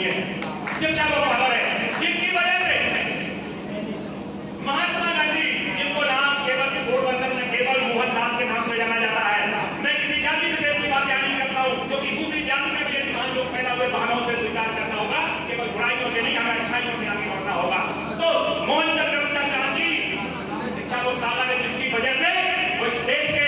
नहीं है, शिक्षा को पावर है, जिसकी वजह से महात्मा गांधी, जिनको नाम केवल पोरबंदर में केवल मोहनदास के नाम से जाना जाता है, मैं किसी जाति विशेष की बात यहाँ नहीं करता हूँ, क्योंकि दूसरी जाति में भी यदि महान लोग पैदा हुए तो हमें उसे स्वीकार करना होगा, केवल बुराइयों से नहीं, हमें अच्छाइयों से आगे बढ़ना होगा। तो मोहनचंद करमचंद गांधी शिक्षा को ताकत है, जिसकी वजह से उस देश के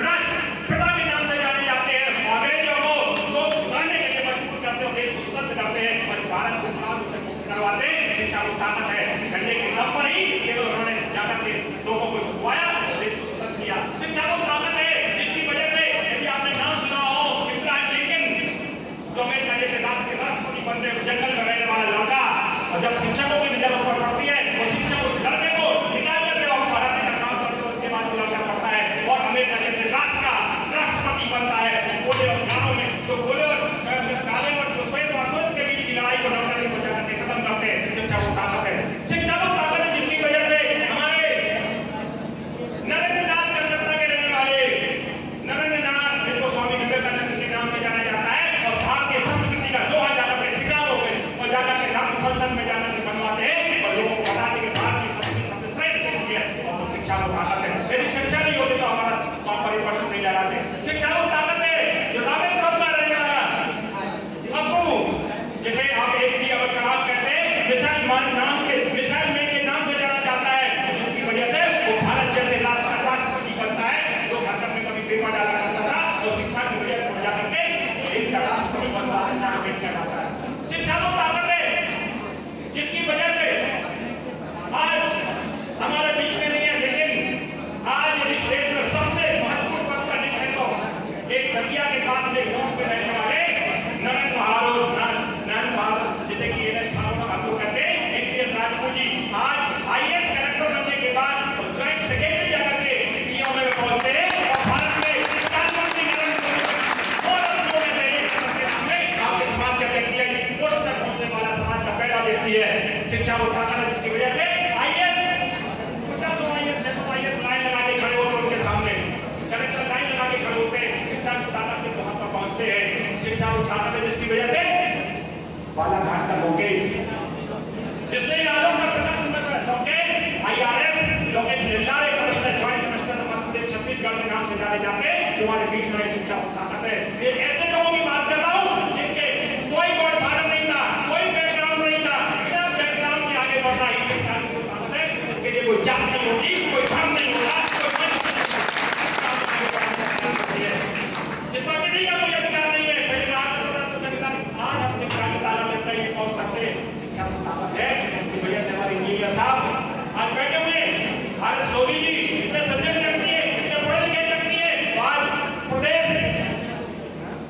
राष्ट्रपिता के नाम से जाने जाते हैं, अंग्रेजों को तो झुकाने के लिए मजबूर करते हैं, देश को स्वतंत्र करते हैं, बस भारत को भारत से मुक्त करवाते हैं। शिक्षा को ताकत है, करने के दम पर ही केवल उन्होंने जाकर के लोगों को झुकवाया, देश को स्वतंत्र किया। शिक्षा को ताकत है, जिसकी वजह से यदि आपने नाम सुना हो इब्राहिम लिंकन, जो अमेरिका जैसे राष्ट्र के राष्ट्रपति बनते हैं, जंगल में रहने वाला लड़का, और जब शिक्षकों की नजर उस पर पड़ती है, वो शिक्षक उस लड़के को निकाल करके और पढ़ाने का काम करते हैं, उसके बाद वो लड़का पढ़ता है और अमेरिका जैसे राष्ट्र का राष्ट्रपति बनता है। गोले और कालों में जो गोले और काले और जो श्वेत और अश्वेत के बीच की लड़ाई को डॉक्टर ने बचा करके खत्म करते हैं। शिक्षा को ताकत है, शिक्षा को ताकत है, जिसकी वजह से हमारे नरेंद्र नाथ कलकत्ता के रहने वाले नरेंद्र नाथ, जिनको स्वामी विवेकानंद के नाम से जाना जाता है, और भारतीय संस्कृति का दोहा जाकर के शिकागो में और जाकर के धर्म संसद में जाकर के बनवाते हैं और लोगों को बताते हैं कि भारतीय संस्कृति सबसे श्रेष्ठ होती है, और वो शिक्षा को ताकत है। यदि शिक्षा नहीं होती तो हमारा परिवर्तन नहीं जा रहा थे। शिक्षा को ताकत है, जो रामेश्वरम का रहने वाला अब्बू, जिसे आप एपीजे अब्दुल कलाम कहते हैं, मिसाइल मैन के नाम से जाना जाता है, जिसकी वजह से वो भारत जैसे राष्ट्र का राष्ट्रपति बनता है, जो घर घर में कभी पेपर डाला करता था, और शिक्षा की वजह से जा करके देश का राष्ट्रपति बनता है, शामिल कहलाता है। शिक्षा को ताकत है, जिसकी वजह से आज हमारे बीच में नहीं है, लेकिन आज इस देश में सबसे महत्वपूर्ण पद का नेतृत्व एक दतिया के पास में गांव में रहने वाले नरेंद्र बहादुर, जिसे कि एनएस ठाकुर हम लोग कहते हैं, एनपीएस राजपूत जी, आज आईएएस कलेक्टर बनने के बाद ज्वाइंट सेक्रेटरी जाकर के पीओ में पहुंचते हैं, और भारत में प्रधानमंत्री नरेंद्र मोदी और लोगों में से एक आपके समाज का व्यक्ति है, इस पोस्ट तक पहुंचने वाला समाज का पहला व्यक्ति है। शिक्षा को ताकत है, जिसकी वजह से आईएएस 50 आईएएस से आईएएस लाइन लगा के खड़े होते उनके सामने, कलेक्टर लाइन लगा के खड़े होते हैं, शिक्षा की ताकत से वहां पर पहुंचते हैं। शिक्षा को ताकत है, जिसकी वजह से बालाघाट का लोकेश, जिसने आलोक का प्रकाश लोकेश आईआरएस लोकेश निल्लारे commissioner joint commissioner Madhya Pradesh Chhattisgarh के नाम से जाने जाते हैं, तुम्हारे बीच में शिक्षा को ताकत है। ये ऐसे लोगों की बात कर रहा हूं जिनके कोई गॉड फादर नहीं था, कोई बैकग्राउंड नहीं था, बिना बैकग्राउंड के आगे बढ़ना ही शिक्षा की ताकत है। इसके लिए कोई जात नहीं होती, कोई धर्म नहीं होता, इस पर किसी का कोई अधिकार नहीं है। पहले राष्ट्र संविधान, आज हम शिक्षा की ताकत से कहीं पहुंच सकते हैं। शिक्षा की ताकत है, इसकी वजह से हमारे इंजीनियर साहब आज बैठे हुए, आरएस लोधी जी इतने सज्जन व्यक्ति है, इतने पढ़े लिखे व्यक्ति है, आज प्रदेश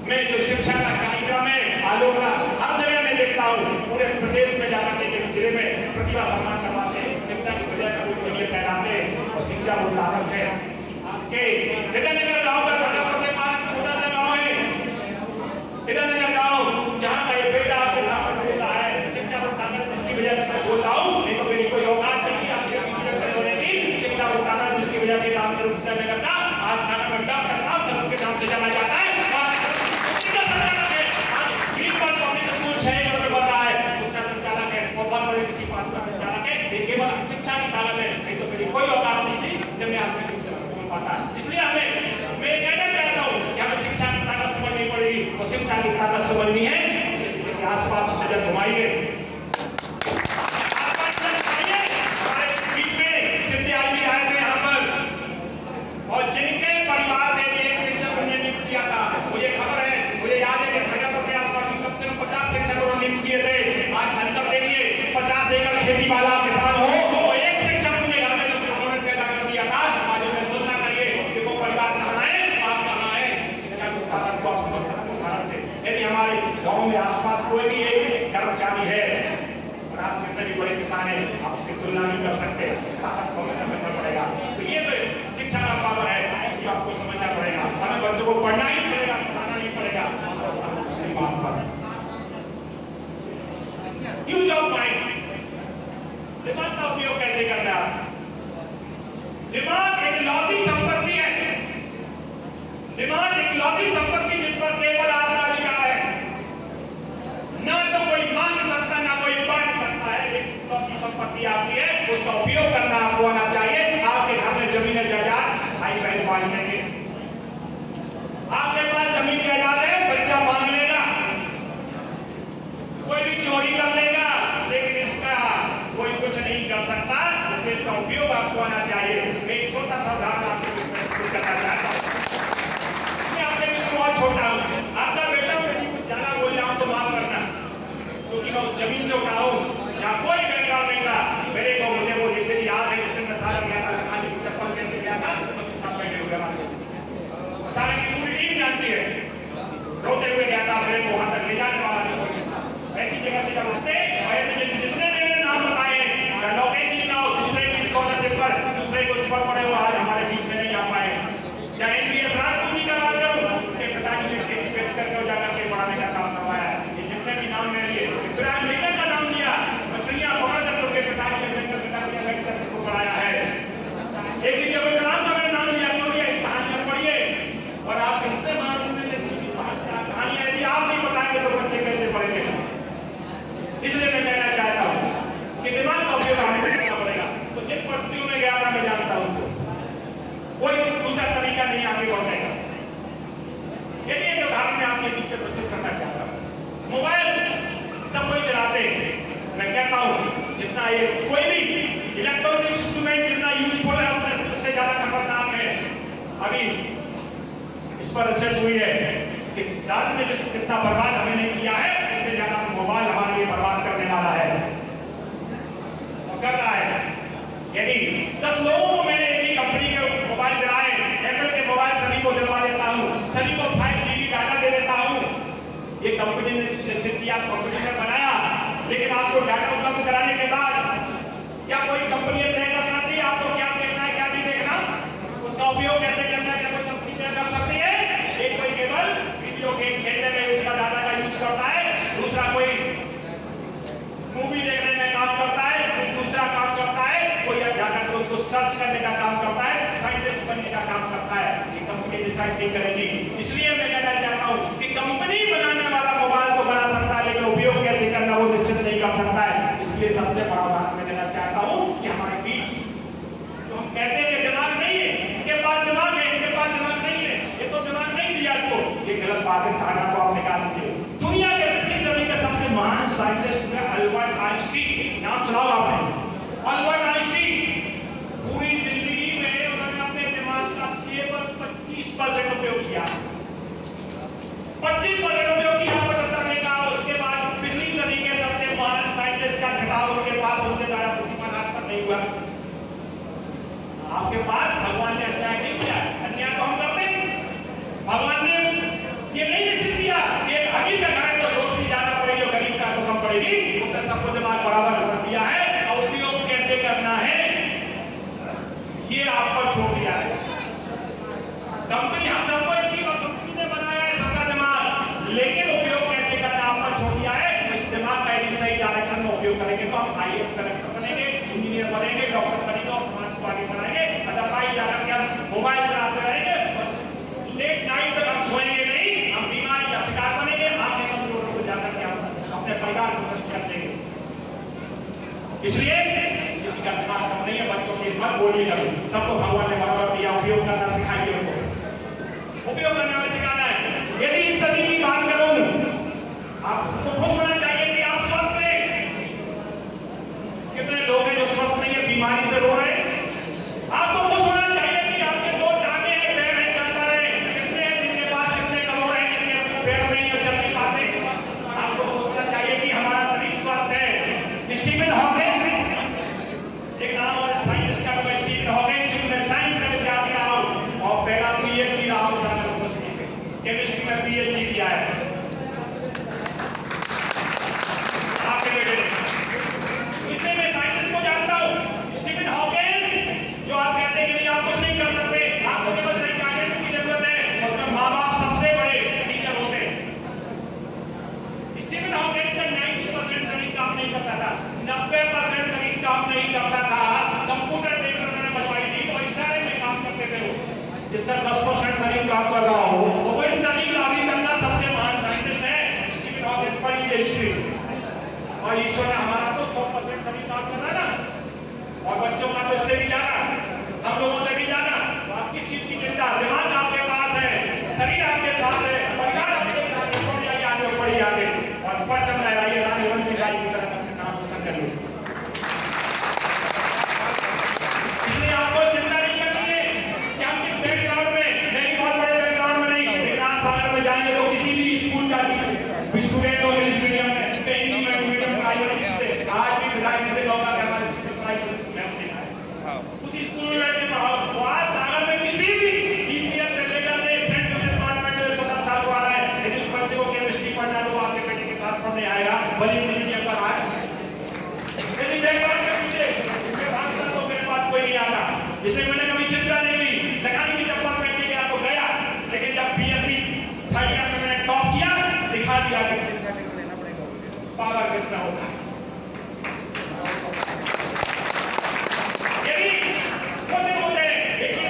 में जो शिक्षा का कार्यक्रम है आलोक का, हर जगह मैं देखता हूँ, पूरे प्रदेश में जाकर के जिले में प्रतिभा सम्मान करवाते हैं, शिक्षा की वजह से वो इंजीनियर कहलाते हैं, और शिक्षा वो ताकत है। आपके इधर गाँव का धर्मपुर में पास छोटा सा गाँव है, इधर गाँव जहाँ का ये बेटा आपके सामने बोल रहा है, शिक्षा को ताकत, जिसकी वजह से मैं बोल रहा हूँ, नहीं तो मेरी कोई औकात नहीं है आपके पीछे खड़े होने की। शिक्षा को ताकत, जिसकी वजह से रामचंद्र नगर का आज सागर में डॉक्टर रामचंद्र के नाम से जाना जाता है, संचालक है, वो बहुत बड़े किसी बात का संचालक है, ये केवल शिक्षा की ताकत है, नहीं तो मेरी कोई औकात नहीं थी जब मैं आपके बीच में बोल पाता। इसलिए मैं कहना चाहता हूँ कि हमें शिक्षा की ताकत समझनी पड़ेगी, और शिक्षा की ताकत समझनी है, आसपास नजर घुमाइए, हमारे बीच में सिद्धियाल जी आए थे यहाँ पर, और जिनके परिवार से भी एक शिक्षक उन्होंने नियुक्त किया था, मुझे खबर है, मुझे याद है कि खड़गपुर के आसपास में कम से कम 50 शिक्षक उन्होंने नियुक्त किए थे। आज अंतर देखिए, 50 एकड़ खेती वाला किसान हो, और एक शिक्षक मुझे घर में उन्होंने पैदा कर दिया था। आज उन्हें तुलना करिए कि वो परिवार कहाँ है, आप कहाँ है। शिक्षा की ताकत को आप समझ सकते हैं उदाहरण से। यदि हमारे गाँव में आसपास कोई भी एक कर्मचारी है, और आप कितने भी बड़े किसान है, आप उसकी तुलना नहीं कर सकते, उस ताकत को हमें समझना पड़ेगा। तो ये तो शिक्षा का पावर है, उसको आपको समझना पड़ेगा। हमें बच्चों को पढ़ना ही पड़ेगा, पढ़ाना नहीं पड़ेगा, दूसरी बात पर यूज ऑफ माइंड, दिमाग का उपयोग कैसे करना है। दिमाग एक लौती संपत्ति है, दिमाग एक लौती संपत्ति जिस पर केवल आपका अधिकार है, ना तो कोई मान शक्ति आपकी है, उसका उपयोग करना आपको आना चाहिए। आपके घर में जमीन जायदाद भाई बहन पाल लेंगे, आपके पास जमीन जायदाद है, बच्चा मांग लेगा, कोई भी चोरी कर लेगा, लेकिन इसका कोई कुछ नहीं कर सकता। इसलिए इसका उपयोग आपको आना चाहिए। मैं एक छोटा सा उदाहरण आपको करना चाहता हूँ। मैं आपके लिए बहुत छोटा हूँ, आपका बेटा बेटी कुछ ज्यादा बोल जाऊं तो माफ करना, क्योंकि मैं उस जमीन से उठा हूँ जहाँ कोई बैकग्राउंड नहीं था। मेरे को मुझे वो एक दिन याद है, जिस दिन मैं सारा गया था, खाने की चप्पल पहन के गया था, सब बैठे हुए हमारे सारे की पूरी टीम जानती है, रोते हुए गया था, मेरे को वहां तक ले जाने वाला नहीं कोई था। ऐसी जगह से जब उठते और ऐसे जितने ने मेरे नाम बताए, नौकरी जीतना हो, दूसरे की स्कॉलरशिप पर, दूसरे को इस पर पड़े हुए आज हमारे बीच में नहीं आ पाए। चाहे एनपीएस राजपूती का बात करूं, उनके पिताजी ने खेती बेच करके जाकर के पढ़ाने का काम करवाया। ये जितने भी नाम ले लिए, इब्राहिम लिंकन का नाम लिया, मछलियां पकड़ कर उनके पिताजी ने जंगल पिताजी बेच करके को पढ़ाया है। एक भी जगह नाम का मैंने नाम लिया, क्योंकि कहानियां पढ़िए और आप इनसे मालूम में कहानियां यदि आप नहीं बताएंगे तो बच्चे कैसे पढ़ेंगे। इसलिए मैं कहना चाहता हूं कि दिमाग का उपयोग हमें करना पड़ेगा। तो जिन परिस्थितियों में गया था मैं जानता हूं उसको, कोई दूसरा तरीका नहीं आगे बढ़ने का। यदि एक उदाहरण मैं आपके पीछे प्रस्तुत करना चाहता हूं। मोबाइल सब कोई चलाते हैं, मैं कहता हूं जितना ये कोई भी इलेक्ट्रॉनिक इंस्ट्रूमेंट जितना यूजफुल है उतना उससे ज्यादा खतरनाक है। अभी इस पर रिसर्च हुई है कि दारू ने जितना बर्बाद हमें नहीं किया है, उससे ज्यादा मोबाइल हमारे लिए बर्बाद करने वाला है, कर रहा है। यदि 10 लोगों को मैंने एक ही कंपनी के मोबाइल दिलाए, एप्पल के मोबाइल सभी को दिलवा देता हूं, सभी को 5GB डाटा दे देता हूं। ये कंपनी ने निश्चित किया, कंपनी ने बनाया, लेकिन आपको डाटा उपलब्ध कराने के बाद क्या कोई कंपनी तय कर सकती है आपको क्या देखना है क्या नहीं देखना, उसका उपयोग कैसे करना है? क्या कोई कंपनी तय कर सकती है? एक कोई केवल वीडियो गेम खेलने में उसका डाटा का यूज करता है, दूसरा कोई मूवी देखने में काम करता है, कोई दूसरा काम करता है, कोई जाकर के उसको सर्च करने का काम करता है, साइंटिस्ट बनने का काम करता है। ये कंपनी डिसाइड नहीं करेगी। इसलिए मैं कहना चाहता हूं कि कंपनी बनाने वाला मोबाइल को बना सकता है, लेकिन उपयोग कैसे करना वो निश्चित नहीं कर सकता है। इसलिए सबसे बड़ा उदाहरण मैं देना चाहता हूं कि हमारे बीच तो हम कहते हैं कि दिमाग नहीं है, इनके पास दिमाग है, इनके पास दिमाग नहीं है, ये तो दिमाग नहीं दिया इसको। ये गलत बात, इस धारणा को आप निकाल दीजिए। दुनिया के पिछली सदी के सबसे महान साइंटिस्ट हुए अल्बर्ट आइंस्टीन, नाम सुना होगा आपने। अल्बर्ट आइंस्टीन पूरी जिंदगी में उन्होंने अपने दिमाग का केवल 25% उपयोग किया, 25% उपयोग किया 75 का। उसके बाद पिछली सदी के सबसे महान साइंटिस्ट का खिताब उनके पास, उनसे ज्यादा बुद्धिमान आज तक नहीं हुआ। आपके पास भगवान ने अन्याय नहीं किया, अन्याय तो हम करते हैं। भगवान ने ये नहीं निश्चित किया कि अभी तक है तो रोशनी ज्यादा पड़ेगी और गरीब का तो कम पड़ेगी, उसने सबको दिमाग बराबर कर दिया है। और उपयोग कैसे करना है ये आप पर छोड़ दिया है। कंपनी हम सबको एक ही कंपनी ने बनाया है, सबका दिमाग, लेकिन उपयोग कैसे करना आप पर छोड़ दिया है। इस दिमाग का यदि सही डायरेक्शन में उपयोग करेंगे तो हम IAS कलेक्टर बनेंगे, इंजीनियर बनेंगे, डॉक्टर बनेंगे और समाज को आगे बढ़ाएंगे। अदरवाइज जाकर के हम मोबाइल चलाते रहेंगे, लेट नाइट तक हम सोएंगे नहीं, हम बीमारी का शिकार बनेंगे, आंखें कमजोर हो जाकर के हम अपने परिवार को नष्ट कर देंगे। इसलिए किसी का दिमाग कम नहीं है, बच्चों से मत बोलिए कभी, सबको भगवान ने बराबर दिया, उपयोग करना सिखाइए उनको, उपयोग करना में सिखाना है। यदि इस सदी की बात करूं, आपको खुश होना चाहिए कि आप स्वस्थ हैं। कितने लोग हैं जो स्वस्थ नहीं है, बीमारी से रो रहे हैं। आपको खुश होना चाहिए कि आपके 2 टांगे हैं, पैर हैं, चल पा रहे हैं। कितने हैं जिनके पास कितने करोड़ हैं, जिनके पैर नहीं है, चल नहीं पाते। आपको खुश होना चाहिए कि हमारा शरीर स्वस्थ है। स्टीफन हॉकिंस, एक नाम और साइंटिस्ट का नाम स्टीफन हॉकिंस, जिसमें साइंस का विद्यार्थी रहा हूं और पहला PhD रहा हूं सागर यूनिवर्सिटी से, केमिस्ट्री में PhD किया है आपके बेटे ने। इसलिए मैं साइंटिस्ट को जानता हूं। स्टीफन हॉकिंस, जो आप कहते हैं कि आप कुछ नहीं कर सकते, आपको केवल सही गाइडेंस की जरूरत है, उसमें माँ बाप सबसे बड़े टीचर होते हैं। स्टीफन हॉकिंस का 90% शरीर काम नहीं करता था, 90% शरीर काम नहीं करता था। कंप्यूटर देखकर उन्होंने बनवाई थी और इशारे में काम करते थे वो। जिसका 10% शरीर काम कर रहा हो वो इस सदी का अभी तक का सबसे महान साइंटिस्ट है। स्टीफन हॉकिंस पर ये हिस्ट्री, और ईश्वर ने हमारा तो 100% शरीर काम कर रहा है ना। और बच्चों का तो इससे भी ज्यादा, हम लोगों से भी ज्यादा। तो आप किस चीज की चिंता? दिमाग आपके पास है, शरीर आपके साथ है, परिवार आपके साथ है, पढ़ जाइए आगे और पढ़ी आगे और परचम लहराइए, रानी रंग राई की तरह अपने नाम रोशन करिए। इसलिए आपको चिंता नहीं करनी है कि हम किस बैकग्राउंड में, नहीं बहुत बड़े बैकग्राउंड में नहीं, लेकिन आज सागर में जाएंगे तो किसी भी स्कूल का टीचर, स्टूडेंट हो इंग्लिश मीडियम में, हिंदी मीडियम, प्राइवेट स्कूल से, आज भी विधायक से कहूंगा कि हमारे स्कूल प्राइवेट स्कूल में देखा है, उसी स्कूल में बैठ के पढ़ाओ। तो आज सागर में किसी भी डीपीएस से लेकर सेंट जोसेफ कॉन्वेंट में 17 साल को आ रहा है, यदि उस बच्चे को केमिस्ट्री पढ़ना है तो आपके बेटे के पास पढ़ने आएगा, भले ही मीडियम का रहा है। यदि बैकग्राउंड के पीछे मैं भागता तो मेरे पास कोई नहीं आता, इसलिए मैंने कभी चिंता नहीं की। लखानी की चप्पल पहन के गया तो गया, लेकिन जब बीएससी थर्ड ईयर में मैंने टॉप किया, दिखा दिया कि पावर किसका होता है। यदि वो दिन होते हैं, देखिए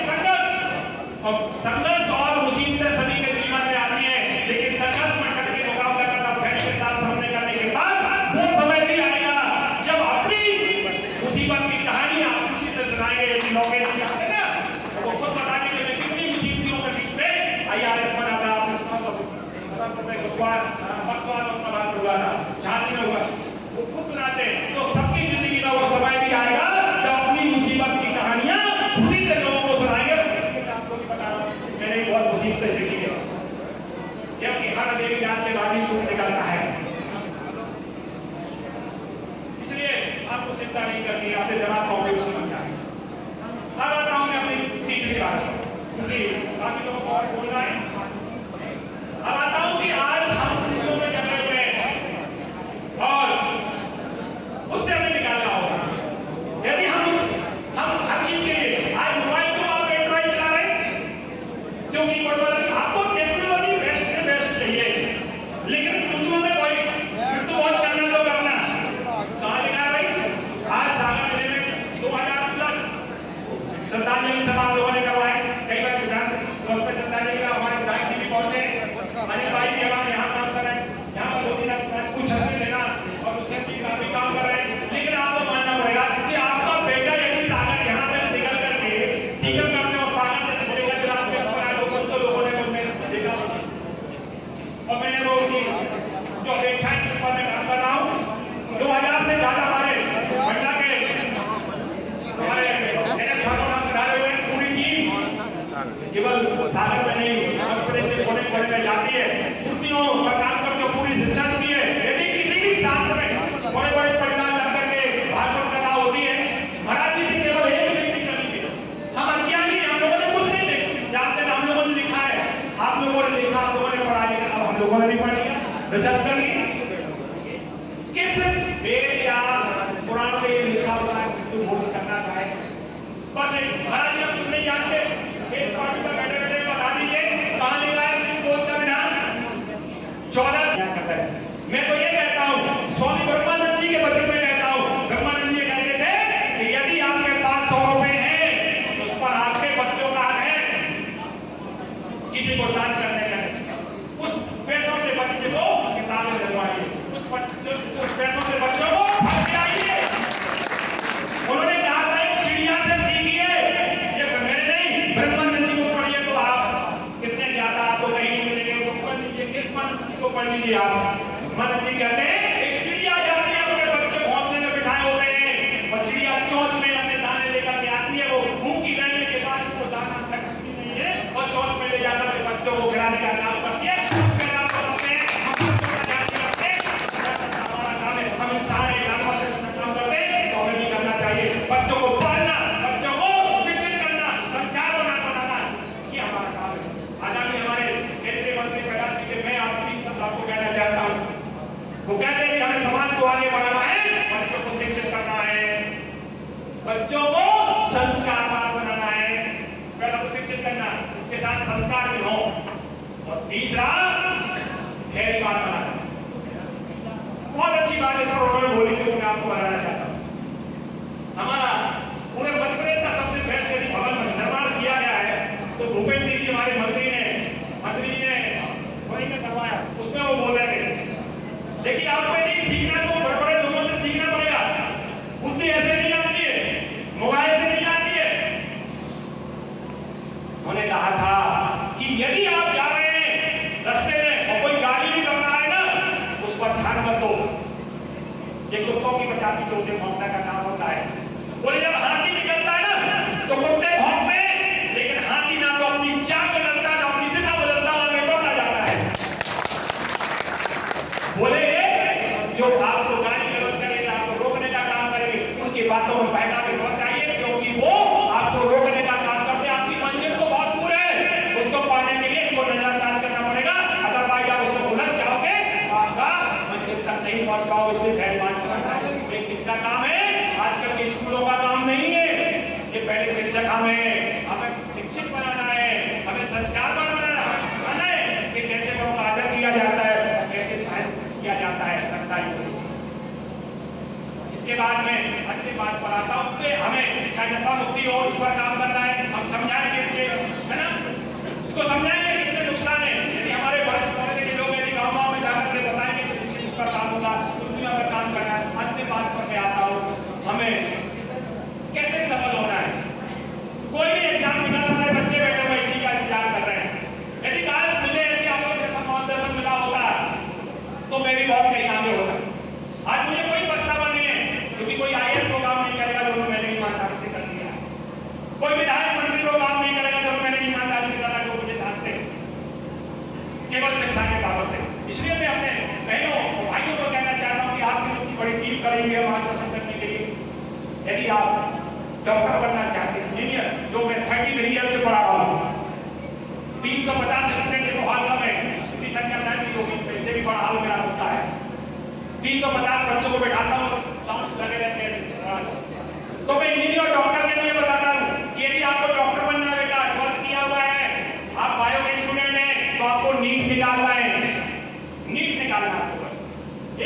संघर्ष और मुसीबतें सभी के जीवन में आती है, लेकिन संघर्ष में डट के मुकाबला करना, धैर्य के साथ सामने करने के बाद वो समय भी आएगा जब अपनी मुसीबत की कहानी आप किसी से सुनाएंगे। यदि लोगे कहते ना, तो वो खुद बताने कि मैं कितनी मुसीबतों के बीच में आईआरएस बना था, हुआ था, झांसी में हुआ, वो खुद सुनाते हैं। तो सबकी जिंदगी में वो समय भी आएगा जब अपनी मुसीबत की कहानियां उसी से लोगों को सुनाएंगे। आपको भी बता रहा हूं, मैंने बहुत मुसीबतें देखी है, क्योंकि हर देवी रात के बाद ही सुख निकलता है। इसलिए आपको चिंता नहीं करनी, अपने दिमाग को भी समझना है। अब आता हूं मैं अपनी तीसरी बात, क्योंकि काफी लोगों को और बोलना है। अब आता हूं कि आज हम स्थितियों में जगह हुए हैं और उससे हमें निकालना होगा। यदि हम हर चीज के लिए, आज मोबाइल क्यों आप एंड्रॉइड चला रहे हैं, क्योंकि आपको टेक्नोलॉजी बेस्ट से बेस्ट चाहिए, लेकिन यूट्यूब में वही यूट्यूब वॉच करना तो करना। कहाँ लिखा है भाई? आज सागर जिले में 2000 प्लस श्रद्धांजलि सभा लोगों ने करवाए। कई बार गुजरात में श्रद्धांजलि का हमारे विधायक जी भी पहुंचे, अनिल भाई भी हमारे यहाँ काम कर रहे हैं, यहाँ पर 2-3 कुछ सेना और उससे भी काम कर रहे हैं। लेकिन आपको मानना पड़ेगा कि आपका बेटा यदि सागर यहाँ से निकल करके टीकम करते और सागर जैसे बोलेगा जो आपके तो लोगों ने देखा और मैंने वो जो अपेक्षाएं के ऊपर मैं काम कर रहा हूँ। 2000 से ज्यादा हमारे मंडला के हमारे NS ठाकुर साहब बधाए हुए पूरी टीम केवल सागर में नहीं, मध्य प्रदेश के कोने-कोने में जाती है, कुर्तियों पर काम करके पूरी रिसर्च की है। यदि किसी भी शास्त्र में बड़े-बड़े पंडित जाकर के भागवत कथा होती है, महाराज जी से केवल एक व्यक्ति कर लीजिए। हम अज्ञानी, हम लोगों ने कुछ नहीं जानते, हम लोगों ने लिखा है, आप लोगों ने लिखा, आप लोगों ने पढ़ा, लेकिन अब हम लोगों ने भी पढ़ लिया, रिसर्च कर लिया। किस वेद या पुराण में लिखा हुआ है तो खोज करना चाहे, बस महाराज जी हम कुछ नहीं जानते, एक पार्टी पर बैठे बैठे बता दीजिए कहां लिखा है खोज का विधान 14 करता है। मैं तो ये कहता हूं, स्वामी ब्रह्मानंद जी के वचन में कहता हूं, ब्रह्मानंद जी कहते थे कि यदि आपके पास 100 रुपए हैं, उस पर आपके बच्चों का हक है, किसी को दान करने का है। उस पैसों से बच्चे को किताबें दिलवाइए, उस पैसों से बच्चों को खिलाइए। उन्होंने कहा था एक चिड़िया से सीखिए, ये मेरे नहीं, ब्रह्मानंद जी को पढ़िए तो आप कितने ज्यादा आपको कहीं नहीं मिलेंगे। वो पढ़ लीजिए, किस ब्रह्मानंद जी को पढ़ लीजिए आप। ब्रह्मानंद जी कहते हैं एक चिड़िया जाती है, अपने बच्चे घोंसले में बिठाए होते हैं और चिड़िया चोंच में अपने दाने लेकर के आती है, वो भूखी रहने के बाद उसको दाना फेंकती नहीं है और चोंच में ले जाकर के बच्चों को खिलाने का काम करती है। हम इंसान काम करते हैं तो हमें भी करना चाहिए। बच्चों को पालना, बच्चों को शिक्षित करना, संस्कार बनाना ये हमारा काम है। आदरणीय हमारे केंद्रीय मंत्री प्रहलाद जी के मैं आप 3 शब्द आपको कहना चाहता हूँ। वो कहते हैं कि हमें समाज को आगे बढ़ाना है, बच्चों को शिक्षित करना है, बच्चों को संस्कारवान बनाना है। पहला तो शिक्षित करना, उसके साथ संस्कार भी हो, और तीसरा धैर्यवान बनाना। बहुत अच्छी बात इस पर उन्होंने बोली थी, मैं आपको बताना चाहता हूँ। हमारा पूरे मध्य प्रदेश का सबसे बेस्ट यदि भवन निर्माण किया गया है तो भूपेंद्र सिंह जी हमारे मंत्री जी ने वही में करवाया। उसमें वो बोल रहे थे, देखिए आपको यदि सीखना तो बड़े बड़े लोगों से सीखना पड़ेगा, बुद्धि ऐसे नहीं आती है। कहा था कि यदि आप जा रहे हैं रास्ते में और कोई गाली भी बन रहा है ना, उस पर ध्यान मत दो। ये कुत्तों की प्रजाति के होते भौंकने का काम होता है। बोले जब हाथी निकलता है ना तो कुत्ते भौंकते हैं, लेकिन हाथी ना तो अपनी चाल बदलता है ना अपनी दिशा बदलता, आगे बढ़ता जाता है। बोले जो आपको गाली गलौज करेंगे, आपको रोकने का काम करेंगे, उनकी बातों में बहका के पहुंच जाइए, क्योंकि वो आपको रोकने का काम करते हैं। आपकी मंजिल तो बहुत दूर है, उसको पाने के लिए इनको नजरअंदाज करना पड़ेगा। अदरवाइज आप उसको उलझ जाओगे, आपका मंजिल तक नहीं पहुंच पाओ। इसलिए धैर्यवान बनना है। ये किसका काम है? आजकल के स्कूलों का काम नहीं है। ये पहले शिक्षक हमें शिक्षित बनाना है, हमें संस्कारवान बनाना है, हमें सिखाना है कि कैसे बड़ों का आदर किया जाता है, कैसे सहायता किया जाता है। इसके बाद में अंतिम बात पर आता हूं कि हमें चाहे नशा मुक्ति हो, इस पर काम करना है। हम समझाएंगे इसके, है ना, इसको समझाएंगे कितने नुकसान है। यदि हमारे वरिष्ठ वर्ग के लोग यदि गाँव में जाकर के बताएंगे तो इस पर काम होगा, दुनिया पर काम करना है। अंतिम बात पर मैं आता हूँ, हमें कैसे सफल होना है। कोई भी एग्जाम निकाल, हमारे बच्चे बैठे हुए इसी का इंतजार कर रहे हैं। यदि काश मुझे ऐसे आप लोग जैसा मार्गदर्शन मिला होता तो मैं भी बहुत कहीं आगे होता। आज मुझे कोई पछतावा नहीं है, क्योंकि कोई आईएएस को काम नहीं करेगा जो मैंने ईमानदारी से कर दिया है। कोई विधायक मंत्री को काम नहीं करेगा जो मैंने ईमानदारी से करा, जो मुझे जानते हैं, केवल शिक्षा के पावर से। इसलिए मैं अपने बहनों और भाइयों को कहना चाहता हूँ कि आपकी लोग की बड़ी टीम करेंगे मार्गदर्शन करने के लिए। यदि आप डॉक्टर बनना चाहते हैं, इंजीनियर, जो मैं 33 ईयर से पढ़ा रहा हूँ, 350 स्टूडेंट को हाल में इतनी संख्या शायद नहीं होगी, इससे भी बड़ा हाल मेरा होता है। 350 बच्चों को बैठाता हूँ, साउंड लगे रहते हैं। तो मैं इंजीनियर डॉक्टर के लिए बताता हूँ कि यदि आपको डॉक्टर बनना है, बेटा 12th किया हुआ है, आप बायो के स्टूडेंट हैं, तो आपको नीट निकालना है। नीट निकालना आपको, बस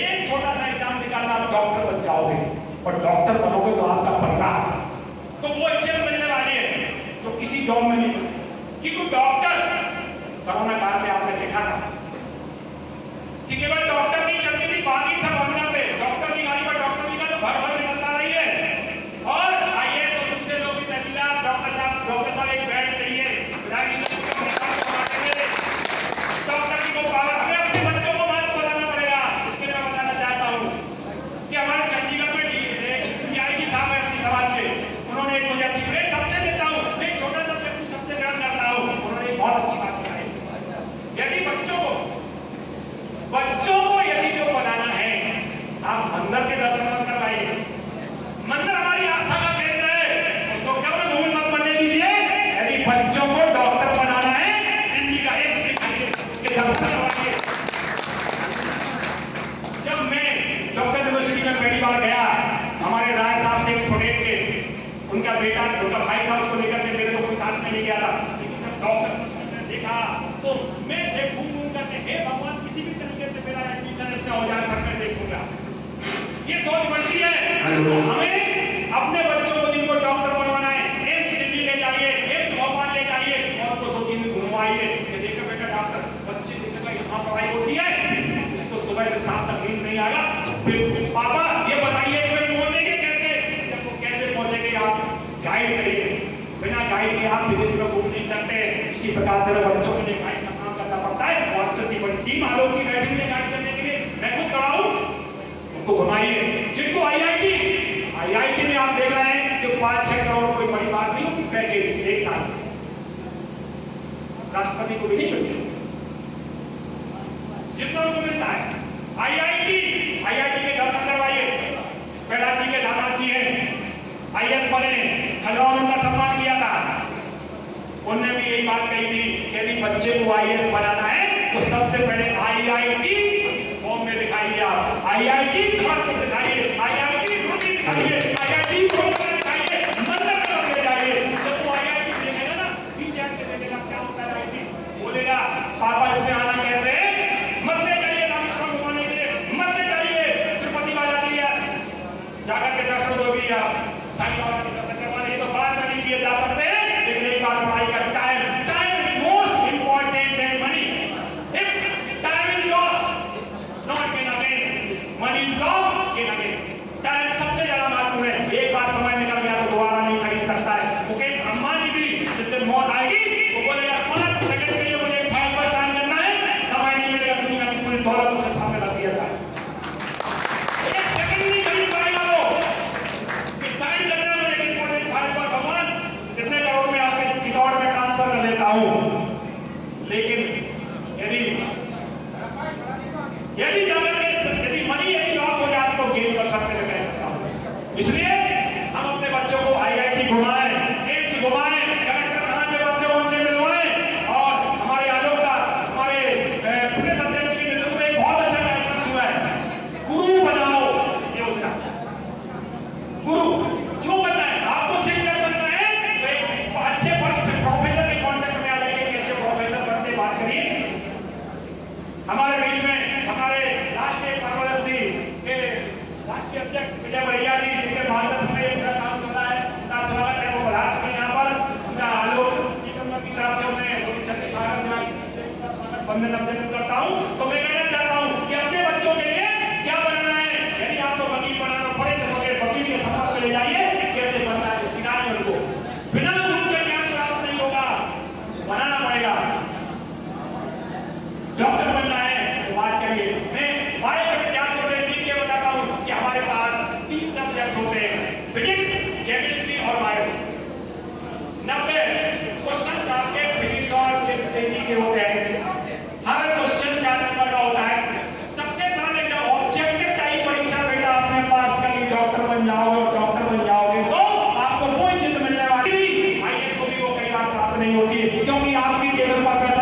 एक छोटा सा एग्जाम निकालना, आप डॉक्टर बन जाओगे। और डॉक्टर बनोगे तो आपका परिवार तो वो इज्जत मिलने वाली है जो किसी जॉब में नहीं मिलती। क्योंकि डॉक्टर, कोरोना काल में आपने देखा था कि केवल डॉक्टर की चलती थी, बाकी सब हमला पे डॉक्टर की गाड़ी पर डॉक्टर की गाड़ी भर भर निकलता रही है। और आईएएस और दूसरे लोग भी तहसीलदार, डॉक्टर साहब एक बेड चाहिए, डॉक्टर की वो पावर हमें अपने बच्चों को बात बताना पड़ेगा। इसके लिए मैं बताना चाहता हूँ कि हमारे चंडीगढ़ में डीआईजी साहब है अपनी समाज के, उन्होंने एक मुझे अच्छी, मैं सबसे देता हूँ, मैं छोटा सा व्यक्ति सबसे ध्यान करता हूँ, उन्होंने बहुत अच्छी बात कही। यदि बच्चों को यदि जो बनाना है, आप मंदिर के दर्शन मत करवाइए। मंदिर हमारी आस्था का केंद्र है, उसको क्यों ना भूमि मत बनने दीजिए। यदि बच्चों को डॉक्टर बनाना है, दिल्ली का एम्स दिखाइए, उसके दर्शन करवाइए। जब मैं डॉक्टर यूनिवर्सिटी में पहली बार गया, हमारे राय साहब थे पुणे के, उनका बेटा, उनका भाई था, उसको लेकर के मेरे तो कोई साथ में नहीं गया था। लेकिन जब डॉक्टर ने देखा तो मैं हे भगवान, किसी भी तरीके से मेरा एडमिशन इसमें हो जाए, फिर मैं देखूंगा। ये सोच बनती है। तो हमें अपने बच्चों को जिनको डॉक्टर बनवाना है, एम्स दिल्ली ले जाइए, एम्स भोपाल ले जाइए और उनको 2-3 दिन घुमवाइए। देखो बेटा डॉक्टर, बच्चे देखेगा यहाँ पढ़ाई होती है, उसको सुबह से शाम तक नींद नहीं आएगा। पापा ये बताइए इसमें पहुंचेंगे कैसे? जब वो कैसे पहुंचेंगे आप गाइड करिए। बिना गाइड के आप विदेश में घूम नहीं सकते। इसी प्रकार से बच्चों के लिए गाइड का काम करना पड़ता है। और टीम आलोक की बैठी हुई है गाइड करने के लिए, मैं खुद खड़ा हूं, उनको घुमाइए। जिनको आईआईटी में आप देख रहे हैं कि 5-6 करोड़ कोई बड़ी बात नहीं होती, पैकेज एक साल राष्ट्रपति को भी नहीं मिलता, जितना उनको मिलता है। आईआईटी के दर्शन करवाइए। प्रहलाद जी के दामाद जी हैं, आईएएस बने, खजुराहो में उनका सम्मान किया था। उन्होंने भी यही बात कही थी कि यदि बच्चे को आईएएस बनाना है तो सबसे पहले आईआईटी बॉम्बे दिखाइए, आप आईआईटी कानपुर दिखाइए, आईआईटी दिल्ली दिखाइए, आईआईटी कोलकाता दिखाइए, मंदिर में ले जाइए। जब वो आईआईटी देखेगा ना, पीछे आके देखेगा क्या होता है आईआईटी, बोलेगा पापा इसमें आना कैसे है? मत ले जाइए रामेश्वरम घुमाने के लिए, मत ले जाइए तिरुपति बाजार लिया, जाकर के दर्शन दो भी आप साईं बाबा के दर्शन करवाने, तो बाद में भी किए जा सकते हैं। लेकिन एक बार पढ़ाई का time is most important than money. If time is lost, not gain again, money is lost, gain again. Time सबसे ज्यादा महत्वपूर्ण है। एक बार समय निकल गया तो दोबारा नहीं खरीद सकता है। मुकेश अंबानी भी जिस दिन मौत आएगी वो बोलेगा प्राप्त नहीं होती, क्योंकि आपकी टेबल पर पैसा